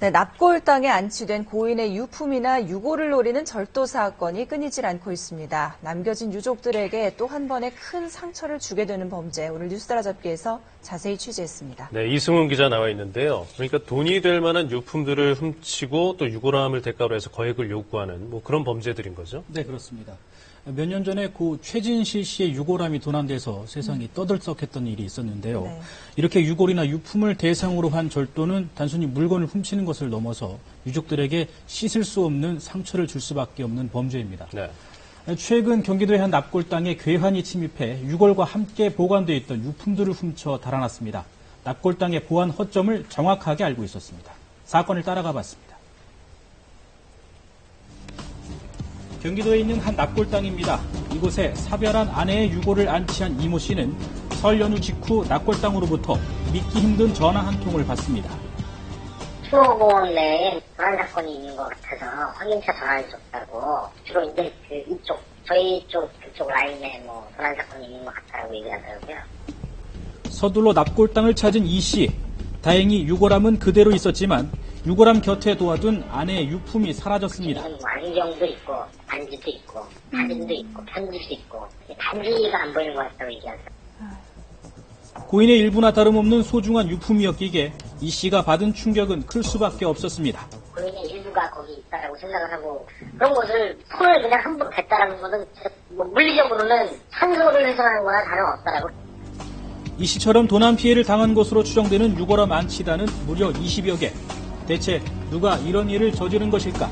네, 납골 땅에 안치된 고인의 유품이나 유골을 노리는 절도 사건이 끊이질 않고 있습니다. 남겨진 유족들에게 또 한 번의 큰 상처를 주게 되는 범죄, 오늘 뉴스 따라잡기에서 자세히 취재했습니다. 네, 이승훈 기자 나와 있는데요. 그러니까 돈이 될 만한 유품들을 훔치고 또 유골함을 대가로 해서 거액을 요구하는 그런 범죄들인 거죠? 네, 그렇습니다. 몇 년 전에 고 최진실 씨의 유골함이 도난돼서 세상이 떠들썩했던 일이 있었는데요. 네. 이렇게 유골이나 유품을 대상으로 한 절도는 단순히 물건을 훔치는 것을 넘어서 유족들에게 씻을 수 없는 상처를 줄 수밖에 없는 범죄입니다. 네. 최근 경기도의 한 납골 땅에 괴한이 침입해 유골과 함께 보관되어 있던 유품들을 훔쳐 달아났습니다. 납골 땅의 보안 허점을 정확하게 알고 있었습니다. 사건을 따라가 봤습니다. 경기도에 있는 한 납골 땅입니다. 이곳에 사별한 아내의 유골을 안치한 이모 씨는 설 연휴 직후 납골 땅으로부터 믿기 힘든 전화 한 통을 받습니다. 수호공원 내에 도난 사건이 있는 것 같아서 확인차 전화를 줬다고, 주로 이제 저희 그쪽 라인에 도난 사건이 있는 것 같다고 얘기하더라고요. 서둘러 납골 땅을 찾은 이 씨. 다행히 유골함은 그대로 있었지만 유골함 곁에 도와둔 아내의 유품이 사라졌습니다. 안경도 있고, 반지도 있고, 사진도 있고, 편지도 있고, 반지가 안 보이는 것 같다고 얘기하더라고요. 고인의 일부나 다름없는 소중한 유품이었기에 이 씨가 받은 충격은 클 수밖에 없었습니다. 고인의 일부가 거기 있다라고 생각을 하고, 그런 것을 손을 그냥 한 번 댔다라는 것은 물리적으로는 산소를 훼손하는 거나 다름없다라고. 이 씨처럼 도난 피해를 당한 것으로 추정되는 유골함 안치단은 무려 20여 개. 대체 누가 이런 일을 저지른 것일까?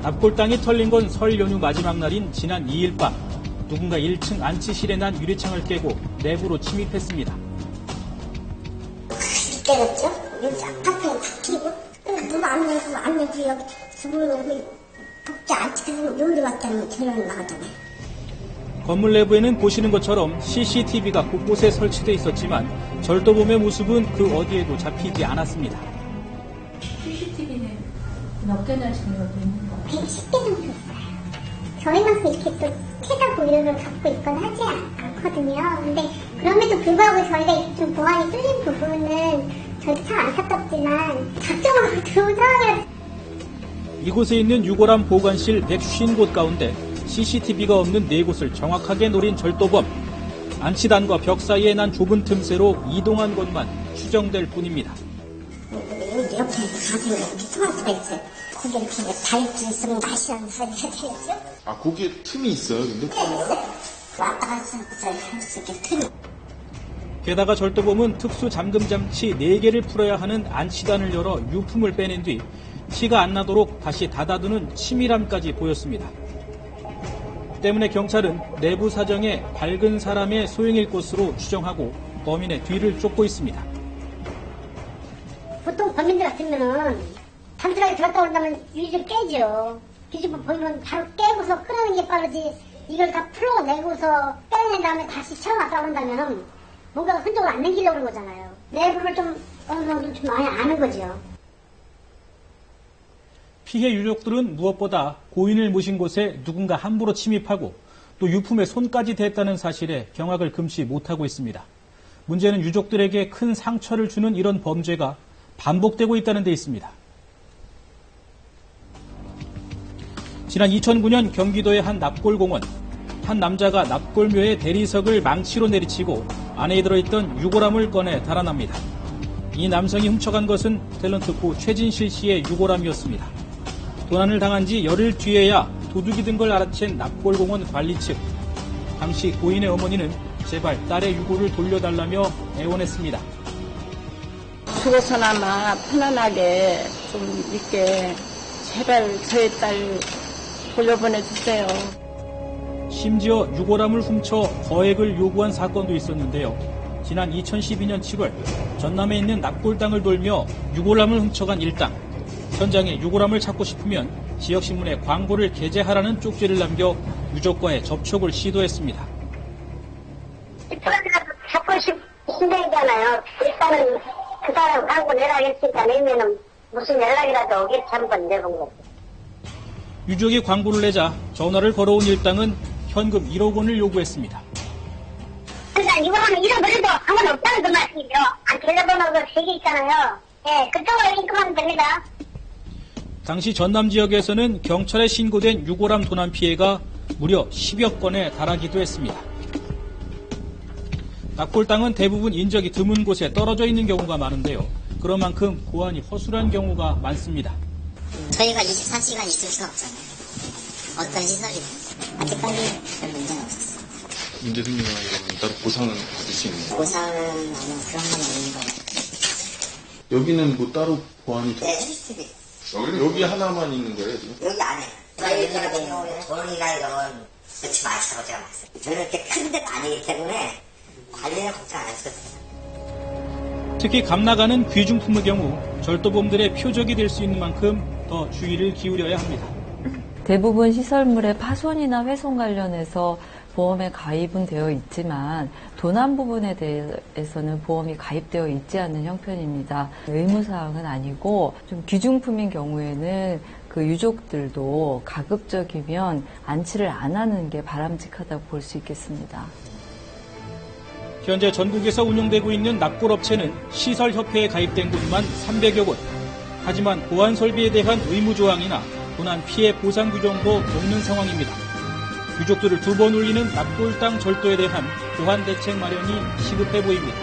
납골 땅이 털린 건 설 연휴 마지막 날인 지난 2일 밤. 누군가 1층 안치실에 난 유리창을 깨고 내부로 침입했습니다. 때렸죠? 여기 아파트에 박히고 누가 안 내고 여기 주문을 복지 안 지키고 여기로 왔다는 전화를 나가잖아요. 건물 내부에는 보시는 것처럼 CCTV가 곳곳에 설치돼 있었지만 절도범의 모습은 그 어디에도 잡히지 않았습니다. CCTV는 몇 개나 지금 여기 있는 거예요? 110개 정도 있어요. 저희만큼 이렇게 또 캐다 이런 걸 갖고 있거나 하지 않거든요. 근데 그럼에도 불구하고 저희가 이렇게 좀 보안이 뚫린 부분은 저희도 참 안타깝지만 작정하고 들어온 상황이라. 이곳에 있는 유골함 보관실 150곳 가운데 CCTV가 없는 4곳을 정확하게 노린 절도범. 안치단과 벽 사이에 난 좁은 틈새로 이동한 것만 추정될 뿐입니다. 여기 옆에 가슴에 이렇게 토마토가 있어요. 거기 이렇게 다이어트 있으면 맛이라는 소리가 들렸죠? 아, 거기에 틈이 있어요, 근데? 네, 있어요. 왔다 갔다 할 수 있게 틈이. 게다가 절도범은 특수 잠금 장치 4개를 풀어야 하는 안치단을 열어 유품을 빼낸 뒤 티가 안 나도록 다시 닫아두는 치밀함까지 보였습니다. 때문에 경찰은 내부 사정에 밝은 사람의 소행일 것으로 추정하고 범인의 뒤를 쫓고 있습니다. 보통 범인들 같으면은 단순하게 들었다 온다면 유리를 깨죠. 뒤집어 보이면 바로 깨고서 끌어내는 게 빠르지, 이걸 다 풀어내고서 빼낸 다음에 다시 채워놨다 온다면 뭔가 흔적을 안 남기려고 그런 거잖아요. 내부를 좀 어느 정도 좀 많이 아는 거죠. 피해 유족들은 무엇보다 고인을 모신 곳에 누군가 함부로 침입하고 또 유품에 손까지 댔다는 사실에 경악을 금치 못하고 있습니다. 문제는 유족들에게 큰 상처를 주는 이런 범죄가 반복되고 있다는 데 있습니다. 지난 2009년 경기도의 한 납골공원. 한 남자가 납골묘의 대리석을 망치로 내리치고 안에 들어있던 유골함을 꺼내 달아납니다. 이 남성이 훔쳐간 것은 탤런트 고 최진실 씨의 유골함이었습니다. 도난을 당한 지 열흘 뒤에야 도둑이 든 걸 알아챈 납골공원 관리 측. 당시 고인의 어머니는 제발 딸의 유골을 돌려달라며 애원했습니다. 죽어서나마 편안하게 좀 있게 제발 저희 딸 돌려보내주세요. 심지어 유골함을 훔쳐 거액을 요구한 사건도 있었는데요. 지난 2012년 7월 전남에 있는 납골 땅을 돌며 유골함을 훔쳐간 일당. 현장에 유골함을 찾고 싶으면 지역신문에 광고를 게재하라는 쪽지를 남겨 유족과의 접촉을 시도했습니다. 찾고 싶은데잖아요. 일단은 그 사람 광고 내라고 했으니까 내면은 무슨 연락이라도 오겠지 한번 내본 거고. 유족이 광고를 내자 전화를 걸어온 일당은 현금 1억 원을 요구했습니다. 그러니까 이거는 잃어버려도 상관없다는 그 말씀이죠. 안 telefón가 3개 있잖아요. 예, 그쪽으로 입금하면 됩니다. 당시 전남 지역에서는 경찰에 신고된 유골함 도난 피해가 무려 10여 건에 달하기도 했습니다. 납골 땅은 대부분 인적이 드문 곳에 떨어져 있는 경우가 많은데요. 그런 만큼 보안이 허술한 경우가 많습니다. 저희가 24시간 있을 수가 없잖아요. 어떤 시설이든. 아직까지 별 문제는 없었어요. 문제 생기거나 이러면 따로 보상은 받을 수 있는 거예요? 보상은 아니면 그런 건 없는 거예요. 여기는 뭐 따로 보안이 더. 네, CCTV. 여기 하나만 있는 거예요, 지금? 여기 안에. 저희 같은 경우에 돈이나 이런 건 그렇지 마시라고 제가 말씀드려요. 저는 이렇게 큰 데가 아니기 때문에 관리는 걱정 안 하셔도 돼요. 특히 값나가는 귀중품의 경우 절도범들의 표적이 될 수 있는 만큼 더 주의를 기울여야 합니다. 대부분 시설물의 파손이나 훼손 관련해서 보험에 가입은 되어 있지만 도난 부분에 대해서는 보험이 가입되어 있지 않는 형편입니다. 의무사항은 아니고 좀 귀중품인 경우에는 그 유족들도 가급적이면 안치를 안 하는 게 바람직하다고 볼 수 있겠습니다. 현재 전국에서 운영되고 있는 납골업체는 시설협회에 가입된 곳만 300여 곳. 하지만 보안 설비에 대한 의무 조항이나 도난 피해 보상 규정도 없는 상황입니다. 유족들을 2번 울리는 납골 땅 절도에 대한 보완 대책 마련이 시급해 보입니다.